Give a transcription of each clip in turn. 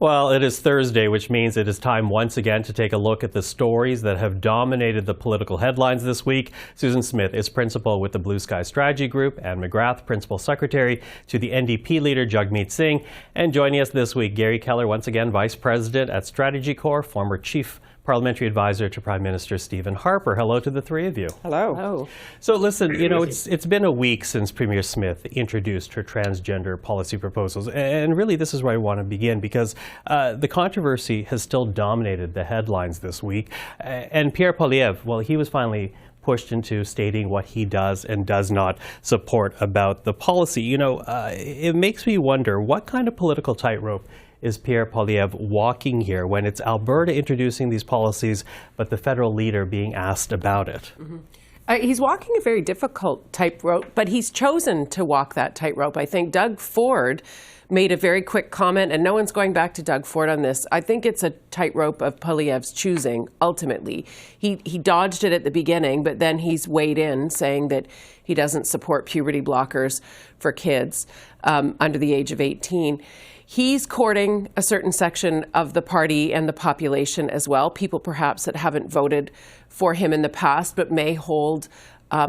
Well, it is Thursday, which means it is time once again to take a look at the stories that have dominated the political headlines this week. Susan Smith is principal with the Blue Sky Strategy Group, Anne McGrath, principal secretary to the NDP leader Jagmeet Singh, and joining us this week, Garry Keller, once again vice president at Strategy Corps, former chief parliamentary advisor to Prime Minister Stephen Harper. Hello to the three of you. Hello. Hello. So listen, it's been a week since Premier Smith introduced her transgender policy proposals, and really this is where I want to begin because the controversy has still dominated the headlines this week. And Pierre Poilievre, well, he was finally pushed into stating what he does and does not support about the policy. It makes me wonder, what kind of political tightrope is Pierre Poilievre walking here when it's Alberta introducing these policies, but the federal leader being asked about it? Mm-hmm. He's walking a very difficult tightrope, but he's chosen to walk that tightrope. I think Doug Ford made a very quick comment, and no one's going back to Doug Ford on this. I think it's a tightrope of Poilievre's choosing, ultimately. He dodged it at the beginning, but then he's weighed in, saying that he doesn't support puberty blockers for kids under the age of 18. He's courting a certain section of the party and the population as well, people perhaps that haven't voted for him in the past but may hold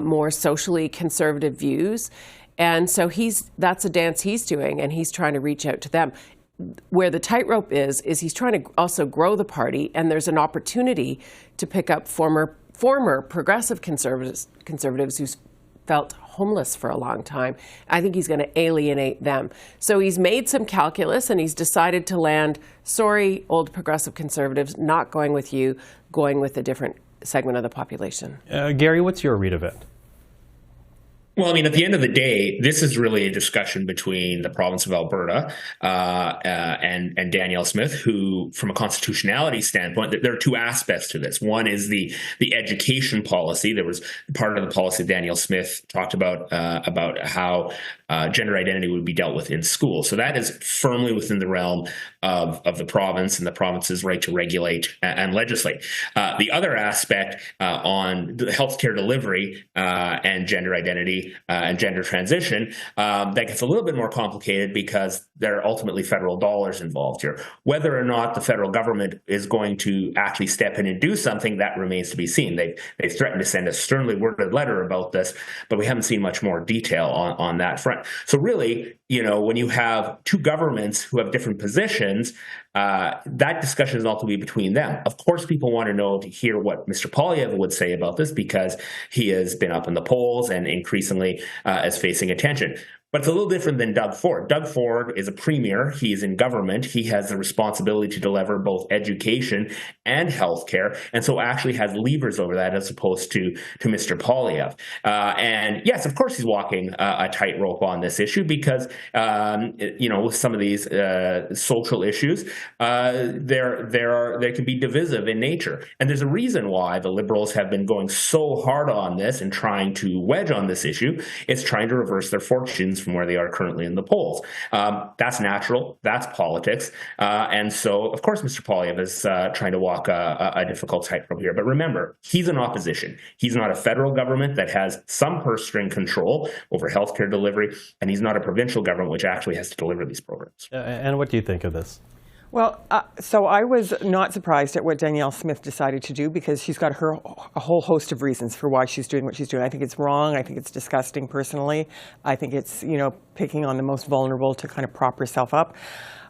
more socially conservative views. And so that's a dance he's doing, and he's trying to reach out to them. Where the tightrope is he's trying to also grow the party, and there's an opportunity to pick up former progressive conservatives who's felt homeless for a long time. I think he's going to alienate them. So he's made some calculus and he's decided to land, sorry, old progressive conservatives, not going with you, going with a different segment of the population. Garry, what's your read of it? Well, I mean, at the end of the day, this is really a discussion between the province of Alberta and Danielle Smith, who, from a constitutionality standpoint, there are two aspects to this. One is the education policy. There was part of the policy Danielle Smith talked about how gender identity would be dealt with in school. So that is firmly within the realm of the province and the province's right to regulate and legislate. The other aspect on the healthcare delivery and gender identity and gender transition, that gets a little bit more complicated because there are ultimately federal dollars involved here. Whether or not the federal government is going to actually step in and do something, that remains to be seen. They've threatened to send a sternly worded letter about this, but we haven't seen much more detail on that front. So really, when you have two governments who have different positions, that discussion is ultimately between them. Of course, people want to hear what Mr. Poilievre would say about this because he has been up in the polls and increasingly is facing attention. But it's a little different than Doug Ford. Doug Ford is a premier. He's in government. He has the responsibility to deliver both education and healthcare, and so actually has levers over that as opposed to Mr. Poilievre. And yes, of course, he's walking a tightrope on this issue because, with some of these social issues, they can be divisive in nature. And there's a reason why the Liberals have been going so hard on this and trying to wedge on this issue. It's trying to reverse their fortunes from where they are currently in the polls. That's natural. That's politics. And so, of course, Mr. Poilievre is trying to walk a difficult tightrope here. But remember, he's in opposition. He's not a federal government that has some purse string control over healthcare delivery, and he's not a provincial government which actually has to deliver these programs. And what do you think of this? Well, so I was not surprised at what Danielle Smith decided to do because she's got a whole host of reasons for why she's doing what she's doing. I think it's wrong. I think it's disgusting personally. I think it's, picking on the most vulnerable to kind of prop herself up.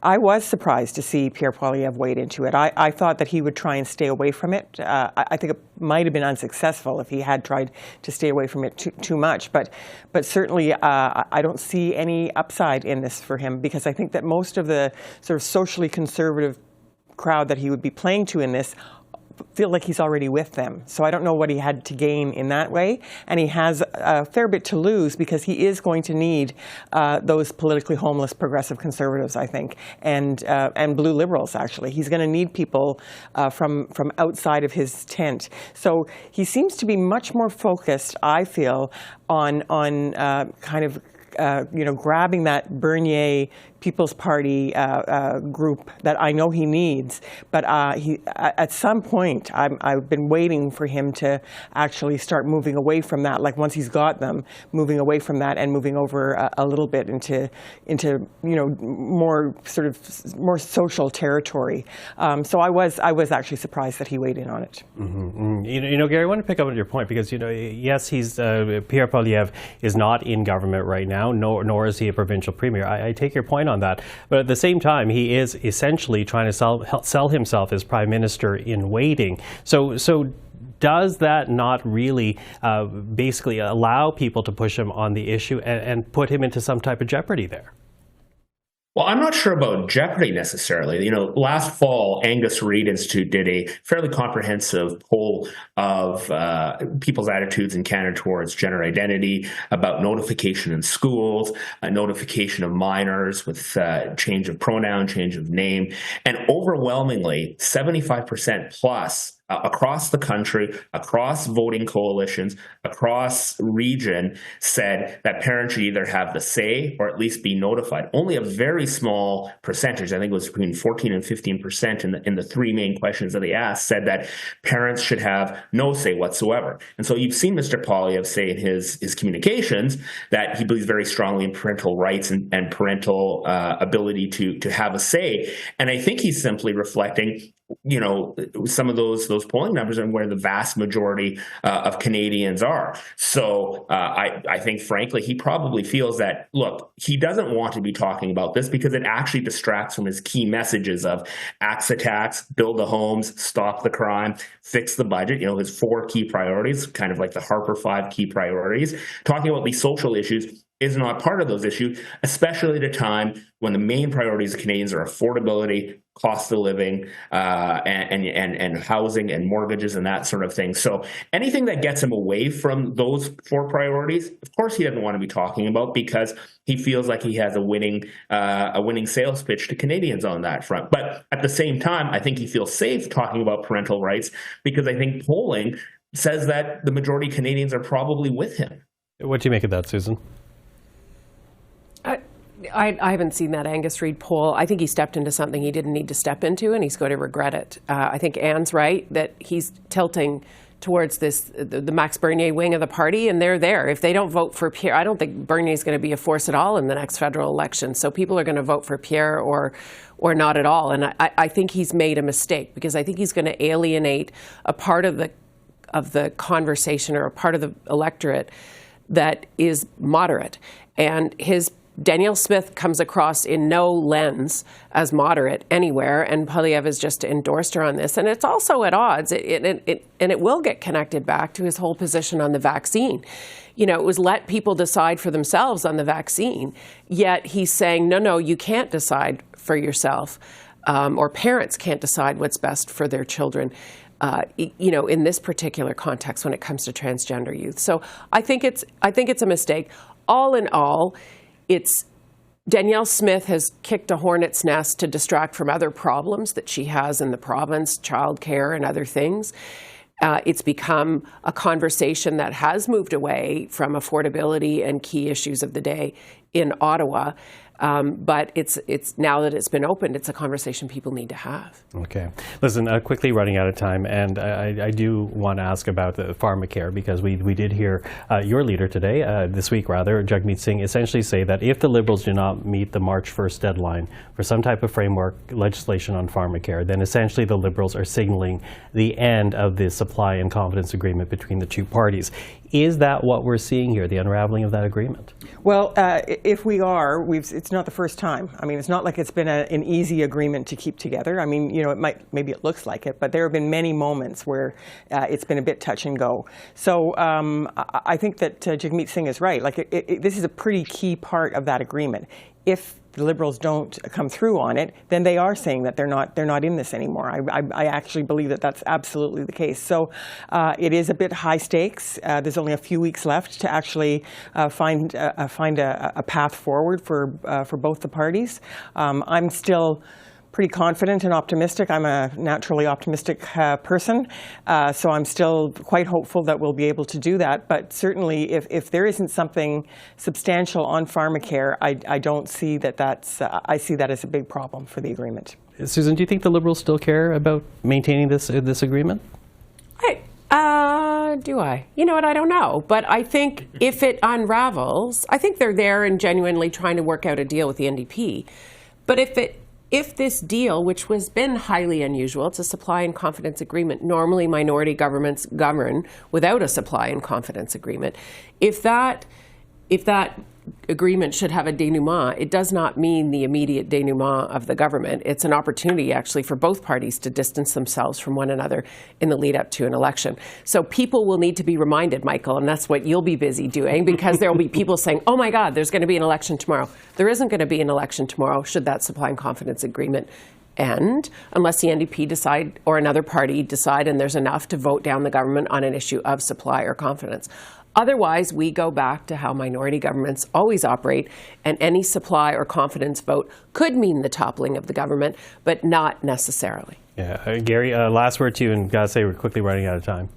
I was surprised to see Pierre Poilievre wade into it. I thought that he would try and stay away from it. I think it might have been unsuccessful if he had tried to stay away from it too much. But certainly I don't see any upside in this for him because I think that most of the sort of socially conservative crowd that he would be playing to in this feel like he's already with them. So I don't know what he had to gain in that way. And he has a fair bit to lose because he is going to need those politically homeless progressive conservatives, I think, and blue liberals, actually. He's going to need people from outside of his tent. So he seems to be much more focused, I feel, on kind of grabbing that Bernier People's Party group that I know he needs. But at some point, I've been waiting for him to actually start moving away from that. Like once he's got them, moving away from that and moving over a little bit into more sort of more social territory. So I was actually surprised that he weighed in on it. Mm-hmm. Garry, I want to pick up on your point because yes, he's Pierre Poilievre is not in government right now, nor is he a provincial premier. I take your point on that, but at the same time, he is essentially trying to sell himself as prime minister in waiting. So does that not really basically allow people to push him on the issue and put him into some type of jeopardy there? Well, I'm not sure about jeopardy necessarily. Last fall, Angus Reid Institute did a fairly comprehensive poll of people's attitudes in Canada towards gender identity, about notification in schools, notification of minors with change of pronoun, change of name, and overwhelmingly 75% plus across the country, across voting coalitions, across region, said that parents should either have the say or at least be notified. Only a very small percentage, I think it was between 14 and 15% in the three main questions that they asked, said that parents should have no say whatsoever. And so you've seen Mr. Poilievre say in his communications that he believes very strongly in parental rights and parental ability to have a say. And I think he's simply reflecting some of those polling numbers and where the vast majority of Canadians are. So I think, frankly, he probably feels that, look, he doesn't want to be talking about this because it actually distracts from his key messages of axe the tax, build the homes, stop the crime, fix the budget, his four key priorities, kind of like the Harper 5 key priorities. Talking about these social issues is not part of those issues, especially at a time when the main priorities of Canadians are affordability, cost of living, and housing and mortgages and that sort of thing. So anything that gets him away from those four priorities, of course he doesn't want to be talking about because he feels like he has a winning sales pitch to Canadians on that front. But at the same time, I think he feels safe talking about parental rights because I think polling says that the majority of Canadians are probably with him. What do you make of that, Susan? I haven't seen that Angus Reid poll. I think he stepped into something he didn't need to step into, and he's going to regret it. I think Anne's right that he's tilting towards the Max Bernier wing of the party, and they're there. If they don't vote for Pierre, I don't think Bernier is going to be a force at all in the next federal election. So people are going to vote for Pierre or not at all. And I think he's made a mistake because I think he's going to alienate a part of the conversation or a part of the electorate that is moderate. And Danielle Smith comes across in no lens as moderate anywhere, and Poilievre has just endorsed her on this. And it's also at odds, and it will get connected back to his whole position on the vaccine. It was let people decide for themselves on the vaccine, yet he's saying, no, you can't decide for yourself, or parents can't decide what's best for their children. In this particular context when it comes to transgender youth. So I think it's a mistake. All in all, Danielle Smith has kicked a hornet's nest to distract from other problems that she has in the province, childcare and other things. It's become a conversation that has moved away from affordability and key issues of the day in Ottawa. But it's now that it's been opened, it's a conversation people need to have. Okay. Listen, quickly running out of time, and I do want to ask about the pharmacare because we did hear your leader today, this week rather, Jagmeet Singh, essentially say that if the Liberals do not meet the March 1st deadline for some type of framework legislation on pharmacare, then essentially the Liberals are signaling the end of the supply and confidence agreement between the two parties. Is that what we're seeing here, the unraveling of that agreement? Well, if we are, it's not the first time. I mean, it's not like it's been an easy agreement to keep together. I mean, maybe it looks like it, but there have been many moments where it's been a bit touch and go. So I think that Jagmeet Singh is right. Like, this is a pretty key part of that agreement. If the Liberals don't come through on it, then they are saying that they're not in this anymore. I actually believe that that's absolutely the case. So it is a bit high stakes. There's only a few weeks left to actually find a path forward for both the parties. I'm still pretty confident and optimistic. I'm a naturally optimistic person, so I'm still quite hopeful that we'll be able to do that. But certainly, if there isn't something substantial on pharmacare, I don't see that I see that as a big problem for the agreement. Susan, do you think the Liberals still care about maintaining this agreement? Do I? You know what? I don't know. But I think if it unravels, I think they're there and genuinely trying to work out a deal with the NDP. But if this deal, which has been highly unusual, it's a supply and confidence agreement. Normally, minority governments govern without a supply and confidence agreement. If that agreement should have a denouement, it does not mean the immediate denouement of the government. It's an opportunity, actually, for both parties to distance themselves from one another in the lead up to an election. So people will need to be reminded, Michael, and that's what you'll be busy doing, because there will be people saying, oh my God, there's going to be an election tomorrow. There isn't going to be an election tomorrow should that supply and confidence agreement end, unless the NDP decide or another party decide and there's enough to vote down the government on an issue of supply or confidence. Otherwise, we go back to how minority governments always operate, and any supply or confidence vote could mean the toppling of the government, but not necessarily. Yeah, Garry, last word to you, and gotta say we're quickly running out of time.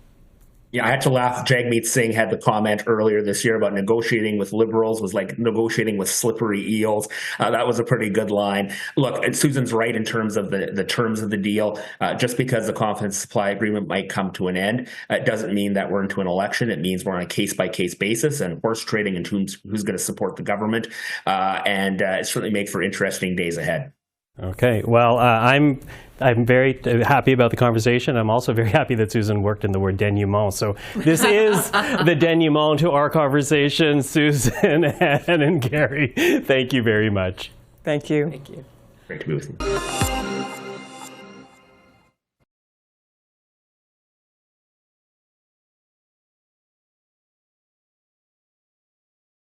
Yeah, I had to laugh. Jagmeet Singh had the comment earlier this year about negotiating with Liberals was like negotiating with slippery eels. That was a pretty good line. Look, Susan's right in terms of the terms of the deal. Just because the confidence supply agreement might come to an end, it doesn't mean that we're into an election. It means we're on a case-by-case basis and horse trading in who's going to support the government. And it certainly makes for interesting days ahead. Okay, well, I'm very happy about the conversation. I'm also very happy that Susan worked in the word denouement. So this is the denouement to our conversation. Susan, Anne, and Garry, thank you very much. Thank you. Thank you. Great to be with you.